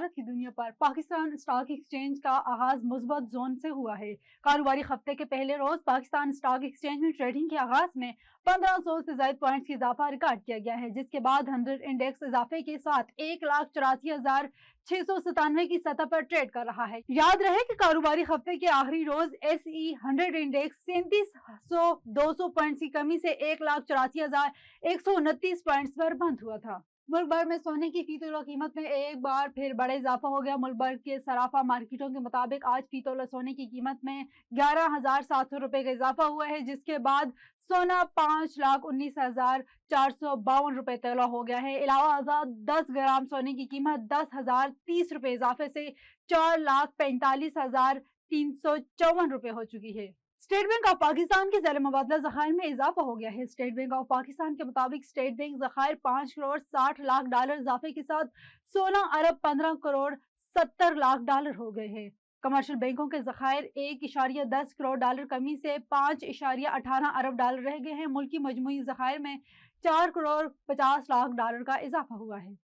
तजारत की दुनिया पर पाकिस्तान स्टॉक एक्सचेंज का आगाज मुस्बत जोन से हुआ है। कारोबारी हफ्ते के पहले रोज पाकिस्तान स्टॉक एक्सचेंज में ट्रेडिंग के आगाज में 1500 से ज्यादा पॉइंट्स की इजाफा रिकॉर्ड किया गया है, जिसके बाद 100 इंडेक्स इजाफे के साथ 1,84,697 की सतह पर ट्रेड कर रहा है। याद रहे कि कारोबारी हफ्ते के आखिरी रोज SE 100 इंडेक्स 37,200 पॉइंट्स की कमी से 1,84,129 पॉइंट्स पर बंद हुआ था। मुल्क भर में सोने की फी तोला कीमत में एक बार फिर बड़ा इजाफा हो गया। मुल्क भर के सराफा मार्केटों के मुताबिक आज फी तोला सोने की कीमत में 11,700 रुपए का इजाफा हुआ है, जिसके बाद सोना 5,19,452 रुपए तोला हो गया है। इलावा आजाद 10 ग्राम सोने की कीमत 10,030 रुपए इजाफे से 4,45,354 रुपए हो चुकी है। स्टेट बैंक ऑफ पाकिस्तान के ज़र मुबादला ज़खायर में इजाफा हो गया है। स्टेट बैंक ऑफ पाकिस्तान के मुताबिक स्टेट बैंक ज़खायर 5 करोड़ 60 लाख डॉलर इजाफे के साथ 16 अरब 15 करोड़ 70 लाख डॉलर हो गए हैं। कमर्शियल बैंकों के ज़खायर 1.10 करोड़ डॉलर कमी से 5.18 अरब डॉलर रह गए हैं। मुल्की मजमूई ज़खायर में 4 करोड़ 50 लाख डॉलर का इजाफा हुआ है।